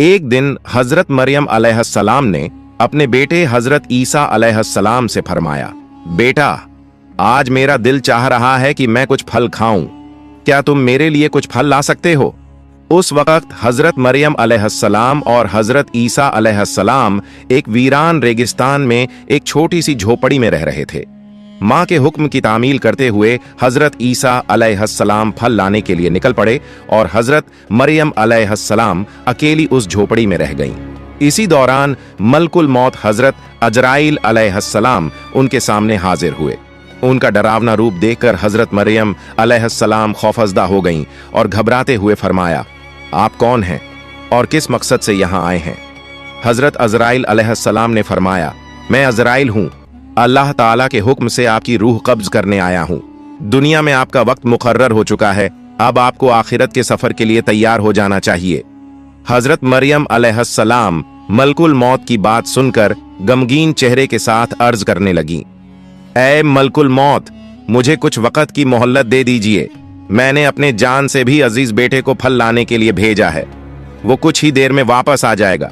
एक दिन हजरत मरियम अलैहिस्सलाम ने अपने बेटे हजरत ईसा अलैहिस्सलाम से फरमाया, बेटा, आज मेरा दिल चाह रहा है कि मैं कुछ फल खाऊं, क्या तुम मेरे लिए कुछ फल ला सकते हो? उस वक्त हजरत मरियम अलैहिस्सलाम और हजरत ईसा अलैहिस्सलाम एक वीरान रेगिस्तान में एक छोटी सी झोपड़ी में रह रहे थे। माँ के हुक्म की तामील करते हुए हजरत ईसा अलैहिस्सलाम फल लाने के लिए निकल पड़े और हजरत मरियम अलैहिस्सलाम अकेली उस झोपड़ी में रह गईं। इसी दौरान मलकुल मौत हजरत अजराइल अलैहिस्सलाम उनके सामने हाजिर हुए। उनका डरावना रूप देखकर हजरत मरियम अलैहिस्सलाम खौफजदा हो गईं और घबराते हुए फरमाया, आप कौन हैं और किस मकसद से यहाँ आए हैं? हजरत अजराइल अलैहिस्सलाम ने फरमाया, मैं अजराइल हूँ, अल्लाह ताला के हुक्म से आपकी रूह कब्ज करने आया हूँ। दुनिया में आपका वक्त मुकर्रर हो चुका है, अब आपको आखिरत के सफर के लिए तैयार हो जाना चाहिए। हजरत मरियम अलैहिस्सलाम मलकुल मौत की बात सुनकर गमगीन चेहरे के साथ अर्ज करने लगी, ऐ मलकुल मौत, मुझे कुछ वक्त की मोहल्लत दे दीजिए। मैंने अपने जान से भी अजीज बेटे को फल लाने के लिए भेजा है, वो कुछ ही देर में वापस आ जाएगा।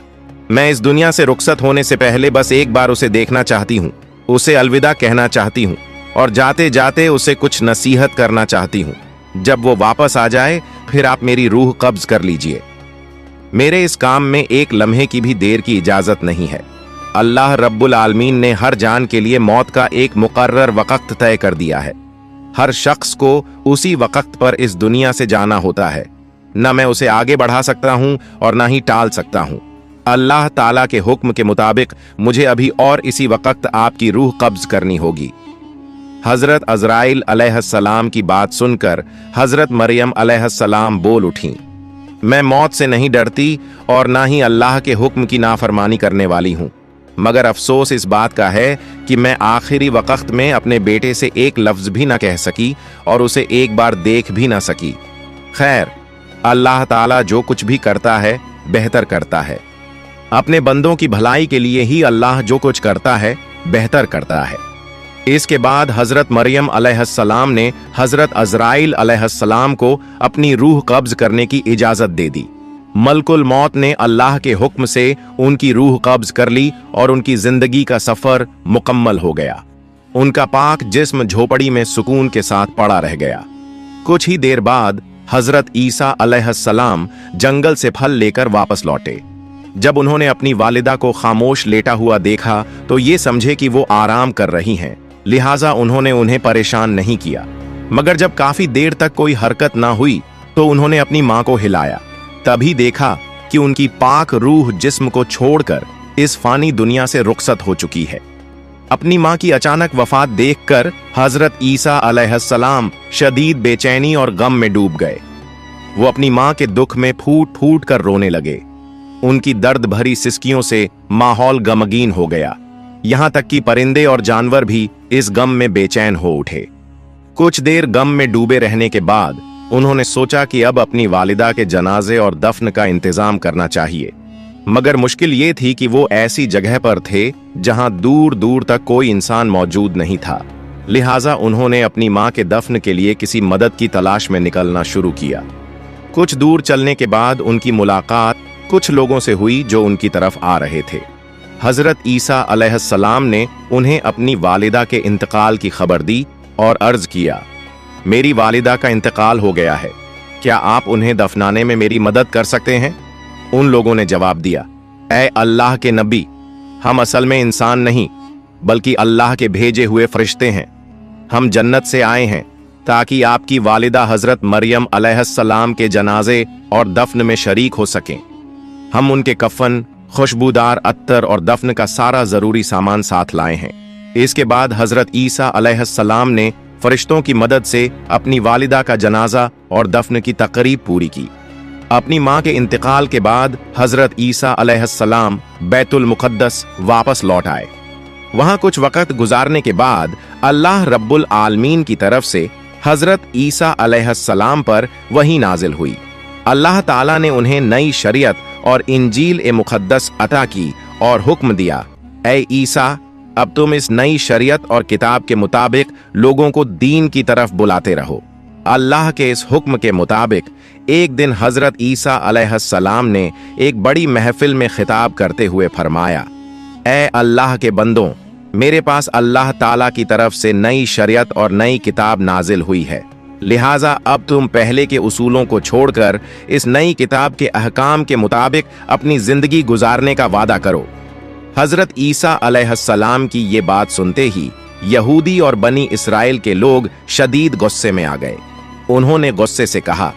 मैं इस दुनिया से रुखसत होने से पहले बस एक बार उसे देखना चाहती हूँ, उसे अलविदा कहना चाहती हूँ और जाते जाते उसे कुछ नसीहत करना चाहती हूँ। जब वो वापस आ जाए फिर आप मेरी रूह कब्ज कर लीजिए। मेरे इस काम में एक लम्हे की भी देर की इजाजत नहीं है। अल्लाह रब्बुल आलमीन ने हर जान के लिए मौत का एक मुकर्रर वक्त तय कर दिया है। हर शख्स को उसी वक्त पर इस दुनिया से जाना होता है। न मैं उसे आगे बढ़ा सकता हूं और न ही टाल सकता हूं। अल्लाह ताला के हुक्म के मुताबिक मुझे अभी और इसी वक्त आपकी रूह कब्ज करनी होगी। हजरत अजराइल अलैहिस्सलाम की बात सुनकर हजरत मरियम अलैहिस्सलाम बोल उठी, मैं मौत से नहीं डरती और ना ही अल्लाह के हुक्म की नाफरमानी करने वाली हूँ, मगर अफसोस इस बात का है कि मैं आखिरी वक्त में अपने बेटे से एक लफ्ज भी न कह सकी और उसे एक बार देख भी न सकी। खैर, अल्लाह ताला जो कुछ भी करता है बेहतर करता है। अपने बंदों की भलाई के लिए ही अल्लाह जो कुछ करता है बेहतर करता है। इसके बाद हजरत मरियम अलैहिस्सलाम ने हजरत अजराइल अलैहिस्सलाम को अपनी रूह कब्ज करने की इजाजत दे दी। मलकुल मौत ने अल्लाह के हुक्म से उनकी रूह कब्ज कर ली और उनकी जिंदगी का सफर मुकम्मल हो गया। उनका पाक जिस्म झोपड़ी में सुकून के साथ पड़ा रह गया। कुछ ही देर बाद हजरत ईसा अलैहिस्सलाम जंगल से फल लेकर वापस लौटे। जब उन्होंने अपनी वालिदा को खामोश लेटा हुआ देखा तो ये समझे कि वो आराम कर रही हैं, लिहाजा उन्होंने उन्हें परेशान नहीं किया। मगर जब काफी देर तक कोई हरकत ना हुई तो उन्होंने अपनी मां को हिलाया। तभी देखा कि उनकी पाक रूह जिस्म को छोड़कर इस फानी दुनिया से रुखसत हो चुकी है। अपनी मां की अचानक वफात देखकर हजरत ईसा अलैहिस्सलाम शदीद बेचैनी और गम में डूब गए। वो अपनी मां के दुख में फूट फूट कर रोने लगे। उनकी दर्द भरी सिसकियों से माहौल गमगीन हो गया। यहां तक कि परिंदे और जानवर भी इस गम में बेचैन हो उठे। कुछ देर गम में डूबे रहने के बाद उन्होंने सोचा कि अब अपनी वालिदा के जनाजे और दफन का इंतजाम करना चाहिए। मगर मुश्किल ये थी कि वो ऐसी जगह पर थे जहां दूर दूर तक कोई इंसान मौजूद नहीं था। लिहाजा उन्होंने अपनी मां के दफन के लिए किसी मदद की तलाश में निकलना शुरू किया। कुछ दूर चलने के बाद उनकी मुलाकात कुछ लोगों से हुई जो उनकी तरफ आ रहे थे। हजरत ईसा अलैहिस्सलाम ने उन्हें अपनी वालिदा के इंतकाल की खबर दी और अर्ज किया, मेरी वालिदा का इंतकाल हो गया है, क्या आप उन्हें दफनाने में मेरी मदद कर सकते हैं? उन लोगों ने जवाब दिया, ऐ अल्लाह के नबी, हम असल में इंसान नहीं बल्कि अल्लाह के भेजे हुए फरिश्ते हैं। हम जन्नत से आए हैं ताकि आपकी वालिदा हजरत मरियम अलैहिस्सलाम के जनाजे और दफन में शरीक हो सकें। हम उनके कफन, खुशबूदार अत्तर और दफन का सारा जरूरी सामान साथ लाए हैं। इसके बाद हजरत ईसा अलैहिस्सलाम ने फरिश्तों की मदद से अपनी वालिदा का जनाजा और दफन की तकरीब पूरी की। अपनी मां के इंतकाल के बाद हजरत ईसा अलैहिस्सलाम बैतुल मुक़द्दस वापस लौट आए। वहां कुछ वक्त गुजारने के बाद अल्लाह रब्बुल आलमीन की तरफ से हजरत ईसा अलैहिस्सलाम पर वही नाजिल हुई। अल्लाह ताला ने उन्हें नई शरीयत और इंजील ए मुक़द्दस अता की और हुक्म दिया, ऐ ईसा, अब तुम इस नई शरीयत और किताब के मुताबिक लोगों को दीन की तरफ बुलाते रहो। अल्लाह के इस हुक्म के मुताबिक एक दिन हजरत ईसा अलैहिस्सलाम ने एक बड़ी महफिल में खिताब करते हुए फरमाया, ए अल्लाह के बंदों, मेरे पास अल्लाह ताला की तरफ से नई शरीयत और नई किताब नाजिल हुई है, लिहाजा अब तुम पहले के उसूलों को छोड़कर इस नई किताब के अहकाम के मुताबिक अपनी जिंदगी गुजारने का वादा करो। हजरत ईसा अलैहिस्सलाम की ये बात सुनते ही यहूदी और बनी इसराइल के लोग शदीद गुस्से में आ गए। उन्होंने गुस्से से कहा,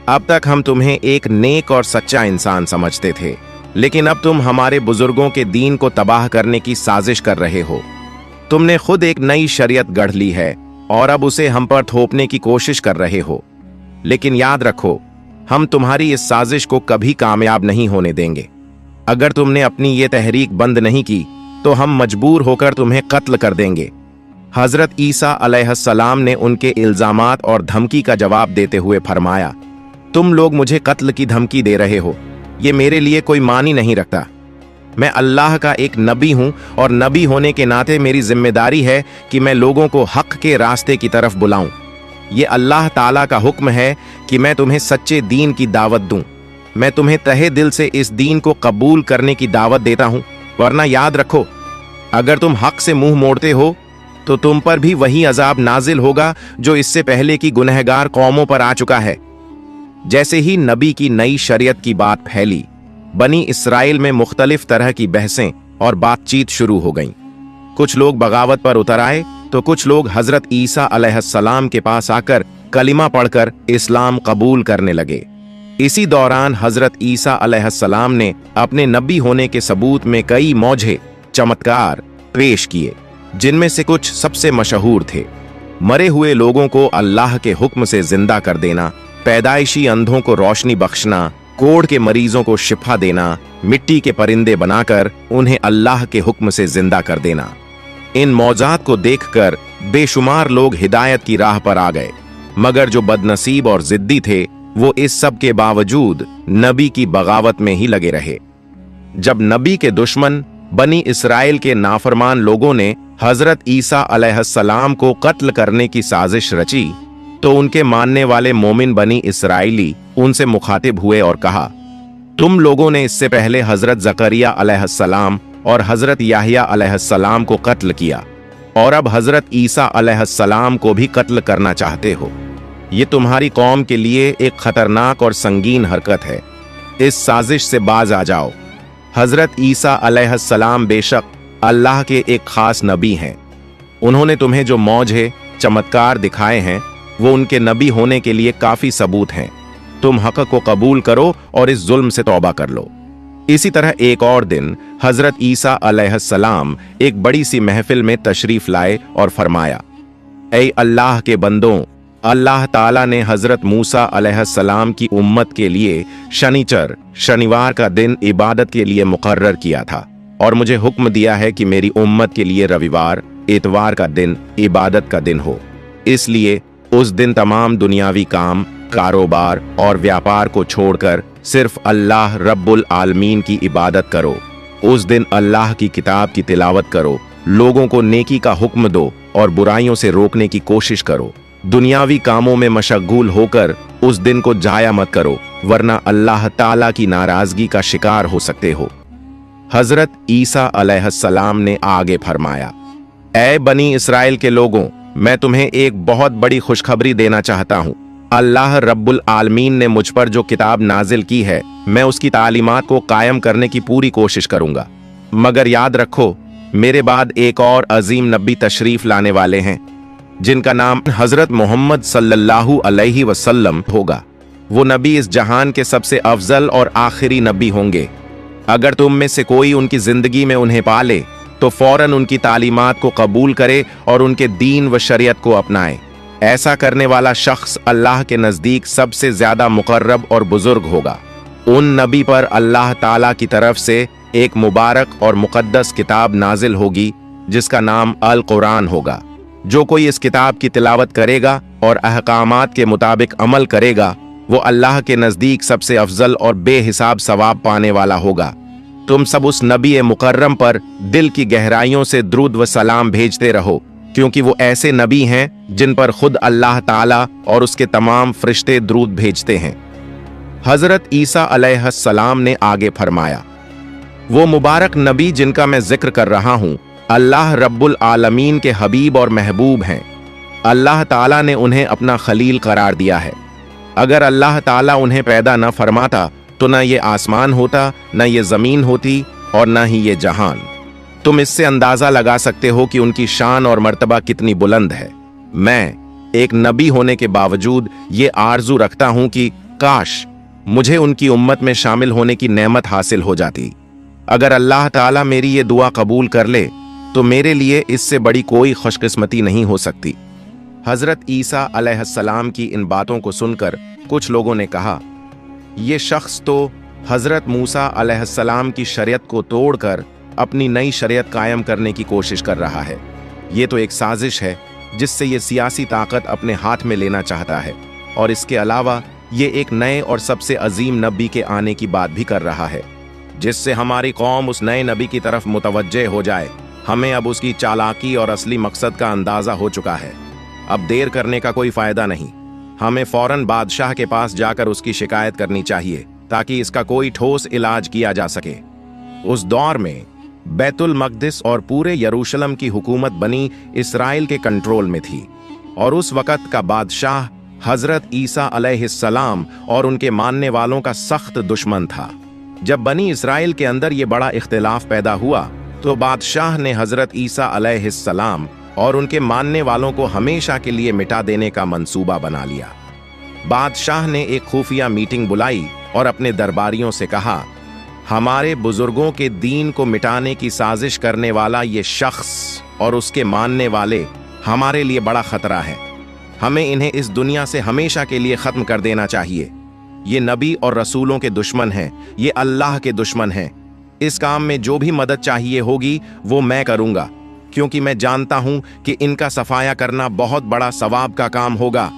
अब तक हम तुम्हें एक नेक और सच्चा इंसान समझते थे, लेकिन अब तुम हमारे बुजुर्गों के दीन को तबाह करने की साजिश कर रहे हो। तुमने खुद एक नई शरीयत गढ़ ली है और अब उसे हम पर थोपने की कोशिश कर रहे हो। लेकिन याद रखो, हम तुम्हारी इस साजिश को कभी कामयाब नहीं होने देंगे। अगर तुमने अपनी ये तहरीक बंद नहीं की तो हम मजबूर होकर तुम्हें कत्ल कर देंगे। हजरत ईसा अलैहिस्सलाम ने उनके इल्जामात और धमकी का जवाब देते हुए फरमाया, तुम लोग मुझे कत्ल की धमकी दे रहे हो, ये मेरे लिए कोई मानी नहीं रखता। मैं अल्लाह का एक नबी हूं और नबी होने के नाते मेरी जिम्मेदारी है कि मैं लोगों को हक के रास्ते की तरफ बुलाऊं। ये अल्लाह ताला का हुक्म है कि मैं तुम्हें सच्चे दीन की दावत दूं। मैं तुम्हें तहे दिल से इस दीन को कबूल करने की दावत देता हूं, वरना याद रखो, अगर तुम हक से मुंह मोड़ते हो तो तुम पर भी वही अजाब नाजिल होगा जो इससे पहले की गुनहगार कौमों पर आ चुका है। जैसे ही नबी की नई शरीयत की बात फैली, बनी इसराइल में मुख्तलिफ तरह की बहसें और बातचीत शुरू हो गईं। कुछ लोग बगावत पर उतर आए तो कुछ लोग हजरत ईसा अलैहिस्सलाम के पास आकर कलिमा पढ़कर इस्लाम कबूल करने लगे। इसी दौरान हजरत ईसा अलैहिस्सलाम ने अपने नबी होने के सबूत में कई मौजे चमत्कार पेश किए, जिनमें से कुछ सबसे मशहूर थे। मरे हुए लोगों को अल्लाह के हुक्म से जिंदा कर देना, पैदाइशी अंधों को रोशनी बख्शना, कोढ़ के मरीजों को शिफा देना, मिट्टी के परिंदे बनाकर उन्हें अल्लाह के हुक्म से जिंदा कर देना। इन मौजात को देखकर बेशुमार लोग हिदायत की राह पर आ गए, मगर जो बदनसीब और जिद्दी थे वो इस सब के बावजूद नबी की बगावत में ही लगे रहे। जब नबी के दुश्मन बनी इसराइल के नाफरमान लोगों ने हजरत ईसा अलैहिस्सलाम को कत्ल करने की साजिश रची तो उनके मानने वाले मोमिन बनी इसराइली उनसे मुखातिब हुए और कहा, तुम लोगों ने इससे पहले हजरत जकरिया अलैहिस्सलाम और हजरत याहिया अलैहिस्सलाम को कत्ल किया और अब हजरत ईसा अलैहिस्सलाम को भी कत्ल करना चाहते हो। ये तुम्हारी कौम के लिए एक खतरनाक और संगीन हरकत है। इस साजिश से बाज आ जाओ। हजरत ईसा अलैहिस्सलाम बेशक अल्लाह के एक खास नबी हैं। उन्होंने तुम्हें जो मौजे चमत्कार दिखाए हैं वो उनके नबी होने के लिए काफी सबूत हैं। तुम हक को कबूल करो और इस जुल्म से तौबा कर लो। इसी तरह एक और दिन हजरत ईसा अलैहिस्सलाम एक बड़ी सी महफिल में तशरीफ लाए और फरमाया, ऐ अल्लाह के बंदों, अल्लाह ताला ने हजरत मूसा अलैहिस्सलाम की उम्मत के लिए शनिवार का दिन इबादत के लिए मुकर्रर किया था और मुझे हुक्म दिया है कि मेरी उम्मत के लिए रविवार इतवार का दिन इबादत का दिन हो। इसलिए उस दिन तमाम दुनियावी काम, कारोबार और व्यापार को छोड़कर सिर्फ अल्लाह रब्बुल आलमीन की इबादत करो। उस दिन अल्लाह की किताब की तिलावत करो, लोगों को नेकी का हुक्म दो और बुराइयों से रोकने की कोशिश करो। दुनियावी कामों में मशगूल होकर उस दिन को जाया मत करो, वरना अल्लाह ताला की नाराजगी का शिकार हो सकते हो। हजरत ईसा अलैहिस्सलाम ने आगे फरमाया, ऐ बनी इसराइल के लोगों, मैं तुम्हें एक बहुत बड़ी खुशखबरी देना चाहता हूँ। अल्लाह रब्बुल आलमीन ने मुझ पर जो किताब नाजिल की है, मैं उसकी तालीमात को कायम करने की पूरी कोशिश करूंगा। मगर याद रखो, मेरे बाद एक और अजीम नबी तशरीफ लाने वाले हैं, जिनका नाम हजरत मोहम्मद सल्लल्लाहु अलैहि वसल्लम होगा। वो नबी इस जहान के सबसे अफजल और आखिरी नबी होंगे। अगर तुम में से कोई उनकी जिंदगी में उन्हें पाले तो फौरन उनकी तालीमात को कबूल करे और उनके दीन व शरीयत को अपनाए। ऐसा करने वाला शख्स अल्लाह के नजदीक सबसे ज्यादा मुकर्रब और बुजुर्ग होगा। उन नबी पर अल्लाह ताला की तरफ से एक मुबारक और मुकद्दस किताब नाजिल होगी जिसका नाम अल कुरान होगा। जो कोई इस किताब की तिलावत करेगा और अहकामात के मुताबिक अमल करेगा, वो अल्लाह के नजदीक सबसे अफजल और बेहिसाब सवाब पाने वाला होगा। तुम सब उस नबी मुकर्रम पर दिल की गहराइयों से द्रूद व सलाम भेजते रहो क्योंकि वो ऐसे नबी हैं जिन पर खुद अल्लाह ताला और उसके तमाम फरिश्ते द्रूद भेजते हैं। हजरत ईसा अलैहिस्सलाम ने आगे फरमाया, वो मुबारक नबी जिनका मैं जिक्र कर रहा हूं, अल्लाह रब्बुल आलमीन के हबीब और महबूब हैं। अल्लाह ताला ने उन्हें अपना खलील करार दिया है। अगर अल्लाह ताला उन्हें पैदा न फरमाता तो न ये आसमान होता, न ये जमीन होती और न ही ये जहान। तुम इससे अंदाजा लगा सकते हो कि उनकी शान और मर्तबा कितनी बुलंद है। मैं एक नबी होने के बावजूद ये आरजू रखता हूं कि काश मुझे उनकी उम्मत में शामिल होने की नेमत हासिल हो जाती। अगर अल्लाह ताला मेरी ये दुआ कबूल कर ले तो मेरे लिए इससे बड़ी कोई खुशकिस्मती नहीं हो सकती। हजरत ईसा अलैहिस्सलाम की इन बातों को सुनकर कुछ लोगों ने कहा, ये शख्स तो हजरत मूसा अलैहिस्सलाम की शरीयत को तोड़कर अपनी नई शरीयत कायम करने की कोशिश कर रहा है। ये तो एक साजिश है जिससे ये सियासी ताकत अपने हाथ में लेना चाहता है, और इसके अलावा ये एक नए और सबसे अजीम नबी के आने की बात भी कर रहा है, जिससे हमारी कौम उस नए नबी की तरफ मुतवज्जे हो जाए। हमें अब उसकी चालाकी और असली मकसद का अंदाजा हो चुका है। अब देर करने का कोई फायदा नहीं। हमें फौरन बादशाह के पास जाकर उसकी शिकायत करनी चाहिए ताकि इसका कोई ठोस इलाज किया जा सके। उस दौर में बैतुल मक़दिस और पूरे यरूशलेम की हुकूमत बनी इसराइल के कंट्रोल में थी, और उस वक़्त का बादशाह हजरत ईसा अलैहिस्सलाम और उनके मानने वालों का सख्त दुश्मन था। जब बनी इसराइल के अंदर ये बड़ा इख्तिलाफ पैदा हुआ तो बादशाह ने हजरत ईसा अलैहिस्सलाम और उनके मानने वालों को हमेशा के लिए मिटा देने का मंसूबा बना लिया। बादशाह ने एक खुफिया मीटिंग बुलाई और अपने दरबारियों से कहा, हमारे बुजुर्गों के दीन को मिटाने की साजिश करने वाला ये शख्स और उसके मानने वाले हमारे लिए बड़ा खतरा है। हमें इन्हें इस दुनिया से हमेशा के लिए खत्म कर देना चाहिए। ये नबी और रसूलों के दुश्मन हैं, ये अल्लाह के दुश्मन हैं। इस काम में जो भी मदद चाहिए होगी वो मैं करूंगा, क्योंकि मैं जानता हूं कि इनका सफाया करना बहुत बड़ा सवाब का काम होगा।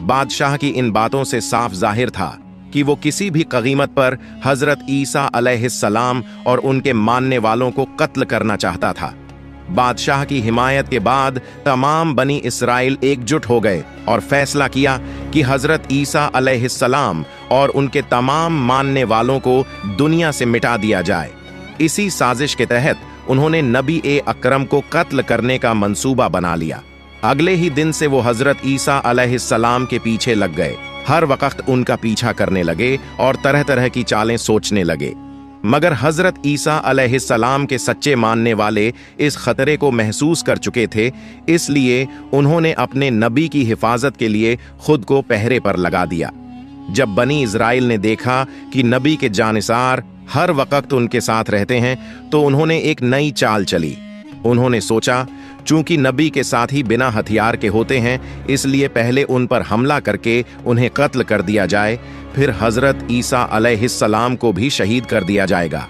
बादशाह की इन बातों से साफ जाहिर था कि वो किसी भी कीमत पर हजरत ईसा अलैहिस्सलाम और उनके मानने वालों को कत्ल करना चाहता था। बादशाह की हिमायत के बाद तमाम बनी इसराइल एकजुट हो गए और फैसला किया कि हजरत ईसा अलैहिस्सलाम और उनके तमाम मानने वालों को दुनिया से मिटा दिया जाए। इसी साजिश के तहत उन्होंने नबी ए अकरम को कत्ल करने का मंसूबा बना लिया। अगले ही दिन से वो हजरत ईसा अलैहिस्सलाम के पीछे लग गए। हर वक्त उनका पीछा करने लगे और तरह तरह की चालें सोचने लगे। मगर हजरत ईसा अलैहिस्सलाम के सच्चे मानने वाले इस खतरे को महसूस कर चुके थे, इसलिए उन्होंने अपने नबी की हिफाजत के लिए खुद को पहरे पर लगा दिया। जब बनी इजराइल ने देखा कि नबी के जानिसार हर वक्त उनके साथ रहते हैं, तो उन्होंने एक नई चाल चली। उन्होंने सोचा, चूंकि नबी के साथी बिना हथियार के होते हैं, इसलिए पहले उन पर हमला करके उन्हें कत्ल कर दिया जाए, फिर हजरत ईसा अलैहिस्सलाम को भी शहीद कर दिया जाएगा।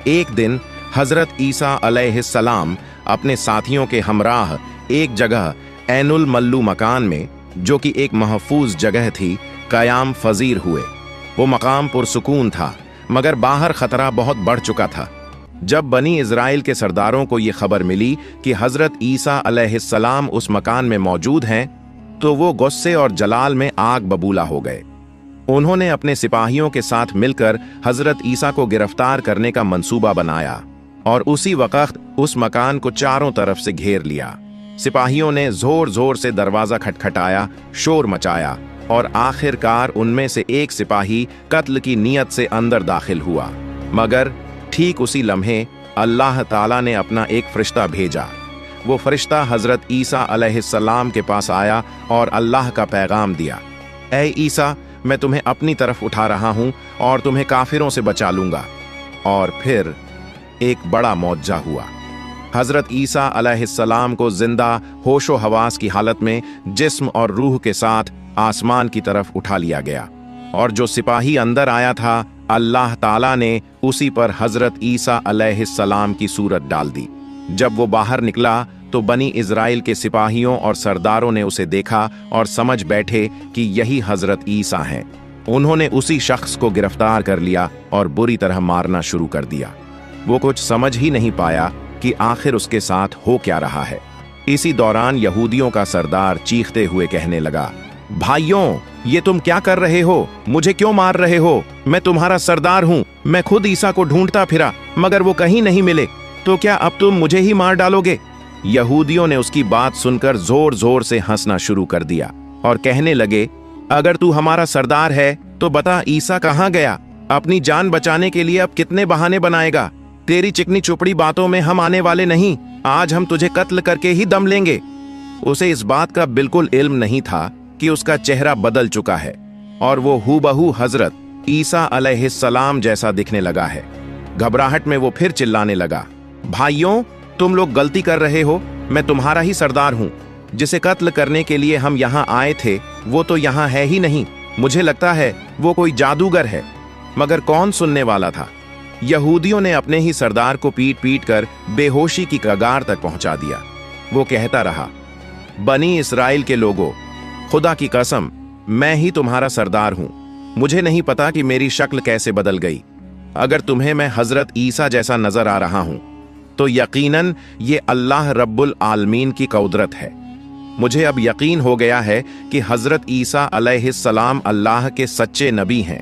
एक दिन हजरत ईसा अलैहिस्सलाम अपने साथियों के हमराह एक जगह ऐनुल मल्लू मकान में, जो कि एक महफूज जगह थी, कयाम फजीर हुए। वो मकाम पुरसुकून था, मगर बाहर खतरा बहुत बढ़ चुका था। जब बनी इजराइल के सरदारों को ये खबर मिली कि हजरत ईसा अलैहिस्सलाम उस मकान में मौजूद हैं, तो वो गुस्से और जलाल में आग बबूला हो गए। उन्होंने अपने सिपाहियों के साथ मिलकर हजरत ईसा को गिरफ्तार करने का मंसूबा बनाया और उसी वक्त उस मकान को चारों तरफ से घेर लिया। सिपाहियों ने जोर जोर से दरवाजा खटखटाया, शोर मचाया, और आखिरकार उनमें से एक सिपाही कत्ल की नीयत से अंदर दाखिल हुआ। मगर ठीक उसी लम्हे अल्लाह ताला ने अपना एक फरिश्ता भेजा। वो फरिश्ता हजरत ईसा अलैहिस्सलाम के पास आया और अल्लाह का पैगाम दिया, ऐ ईसा, मैं तुम्हें अपनी तरफ उठा रहा हूं और तुम्हें काफिरों से बचा लूंगा। और फिर एक बड़ा मौजज़ा हुआ। हजरत ईसा अलैहिस्सलाम को जिंदा होशो हवास की हालत में जिस्म और रूह के साथ आसमान की तरफ उठा लिया गया, और जो सिपाही अंदर आया था, अल्लाह ताला ने उसी पर हजरत ईसा अलैहिस्सलाम की सूरत डाल दी। जब वो बाहर निकला तो बनी इजराइल के सिपाहियों और सरदारों ने उसे देखा और समझ बैठे कि यही हजरत ईसा हैं। उन्होंने उसी शख्स को गिरफ्तार कर लिया और बुरी तरह मारना शुरू कर दिया। वो कुछ समझ ही नहीं पाया कि आखिर उसके साथ हो क्या रहा है। इसी दौरान यहूदियों का सरदार चीखते हुए कहने लगा, भाइयों, ये तुम क्या कर रहे हो? मुझे क्यों मार रहे हो? मैं तुम्हारा सरदार हूं। मैं खुद ईसा को ढूंढता फिरा, मगर वो कहीं नहीं मिले। तो क्या अब तुम मुझे ही मार डालोगे? यहूदियों ने उसकी बात सुनकर जोर जोर से हंसना शुरू कर दिया और कहने लगे, अगर तू हमारा सरदार है तो बता, ईसा कहाँ गया? अपनी जान बचाने के लिए अब कितने बहाने बनाएगा? तेरी चिकनी चुपड़ी बातों में हम आने वाले नहीं। आज हम तुझे कत्ल करके ही दम लेंगे। उसे इस बात का बिल्कुल इल्म नहीं था कि उसका चेहरा बदल चुका है और वो हूबहू हजरत ईसा अलैहिस्सलाम जैसा दिखने लगा है। घबराहट में वो फिर चिल्लाने लगा, भाइयों, तुम लोग गलती कर रहे हो। मैं तुम्हारा ही सरदार हूं। जिसे कत्ल करने के लिए हम यहाँ आए थे वो तो यहाँ है ही नहीं। मुझे लगता है वो कोई जादूगर है। मगर कौन सुनने वाला था? यहूदियों ने अपने ही सरदार को पीट पीट कर बेहोशी की कगार तक पहुंचा दिया। वो कहता रहा, बनी इस्राएल के लोगों, खुदा की कसम, मैं ही तुम्हारा सरदार हूं। मुझे नहीं पता कि मेरी शक्ल कैसे बदल गई। अगर तुम्हें मैं हजरत ईसा जैसा नजर आ रहा हूं तो यकीनन ये अल्लाह रब्बुल आलमीन की कुदरत है। मुझे अब यकीन हो गया है कि हजरत ईसा अलैहिस्सलाम अल्लाह के सच्चे नबी हैं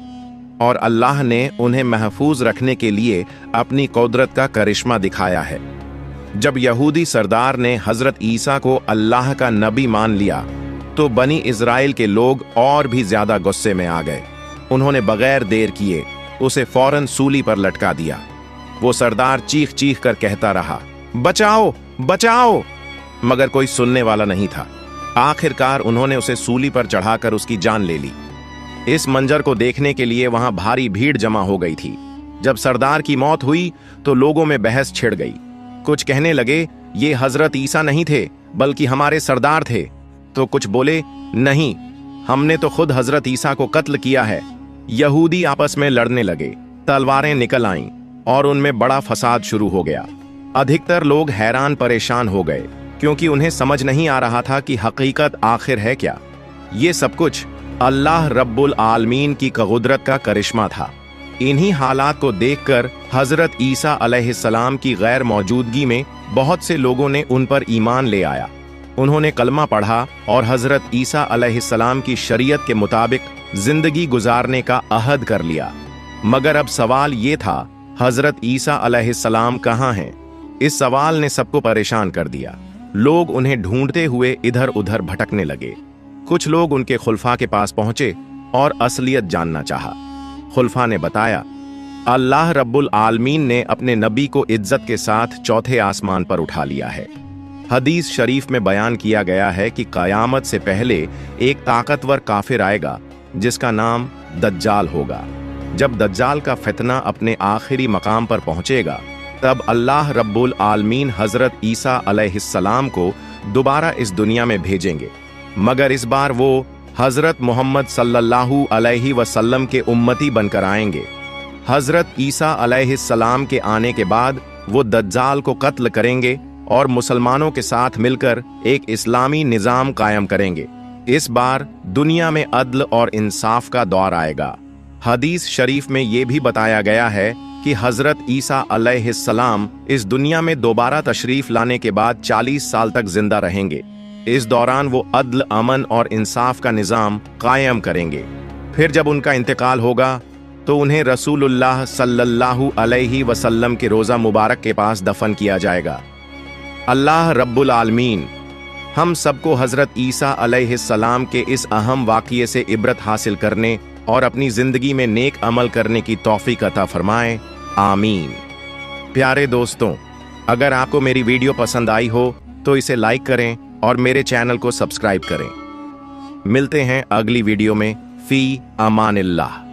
और अल्लाह ने उन्हें महफूज रखने के लिए अपनी कुदरत का करिश्मा दिखाया है। जब यहूदी सरदार ने हजरत ईसा को अल्लाह का नबी मान लिया तो बनी इज़राइल के लोग और भी ज्यादा गुस्से में आ गए। उन्होंने बगैर देर किए उसे फौरन सूली पर लटका दिया। वो सरदार चीख चीख कर कहता रहा, बचाओ, बचाओ, मगर कोई सुनने वाला नहीं था। आखिरकार उन्होंने उसे सूली पर चढ़ाकर उसकी जान ले ली। इस मंजर को देखने के लिए वहां भारी भीड़ जमा हो गई थी। जब सरदार की मौत हुई तो लोगों में बहस छिड़ गई। कुछ कहने लगे, ये हजरत ईसा नहीं थे बल्कि हमारे सरदार थे। तो कुछ बोले, नहीं, हमने तो खुद हजरत ईसा को कत्ल किया है। यहूदी आपस में लड़ने लगे, तलवारें निकल आईं और उनमें बड़ा फसाद शुरू हो गया। अधिकतर लोग हैरान परेशान हो गए क्योंकि उन्हें समझ नहीं आ रहा था कि हकीकत आखिर है क्या। ये सब कुछ अल्लाह रब्बुल आलमीन की कुदरत का करिश्मा था। इन्हीं हालात को देखकर हजरत ईसा अलैहिस्सलाम की गैर मौजूदगी में बहुत से लोगों ने उन पर ईमान ले आया। उन्होंने कलमा पढ़ा और हजरत ईसा अलैहिस्सलाम की शरीयत के मुताबिक जिंदगी गुजारने का अहद कर लिया। मगर अब सवाल ये था, हजरत ईसा अलैहिस्सलाम कहाँ हैं? इस सवाल ने सबको परेशान कर दिया। लोग उन्हें ढूंढते हुए इधर उधर भटकने लगे। कुछ लोग उनके खुलफा के पास पहुंचे और असलियत जानना चाहा। खुलफा ने बताया, अल्लाह रब्बुल आलमीन ने अपने नबी को इज्जत के साथ चौथे आसमान पर उठा लिया है। हदीस शरीफ में बयान किया गया है कि क़यामत से पहले एक ताकतवर काफिर आएगा जिसका नाम दज्जाल होगा। जब दज्जाल का फितना अपने आखिरी मकाम पर पहुंचेगा तब अल्लाह रब्बुल आलमीन हजरत ईसा अलैहिस्सलाम को दोबारा इस दुनिया में भेजेंगे, मगर इस बार वो हजरत मोहम्मद सल्लल्लाहु अलैहि वसल्लम के उम्मती बनकर आएंगे। हजरत ईसा अलैहिस्सलाम के आने के बाद वो दज्जाल को कत्ल करेंगे और मुसलमानों के साथ मिलकर एक इस्लामी निजाम कायम करेंगे। इस बार दुनिया में अदल और इंसाफ का दौर आएगा। हदीस शरीफ में ये भी बताया गया है कि हजरत ईसा अलैहिस्सलाम इस दुनिया में दोबारा तशरीफ लाने के बाद 40 साल तक जिंदा रहेंगे। इस दौरान वो अदल, अमन और इंसाफ का निजाम कायम करेंगे। फिर जब उनका इंतकाल होगा तो उन्हें रसूलुल्लाह सल्लल्लाहु अलैहि वसल्लम के रोज़ा मुबारक के पास दफन किया जाएगा। अल्लाह रब्बुल आलमीन हम सबको हजरत ईसा अलैहिस्सलाम के इस अहम वाक़ये से इबरत हासिल करने और अपनी जिंदगी में नेक अमल करने की तौफीक अता फरमाए, आमीन। प्यारे दोस्तों, अगर आपको मेरी वीडियो पसंद आई हो तो इसे लाइक करें और मेरे चैनल को सब्सक्राइब करें। मिलते हैं अगली वीडियो में। फी अमानिल्लाह।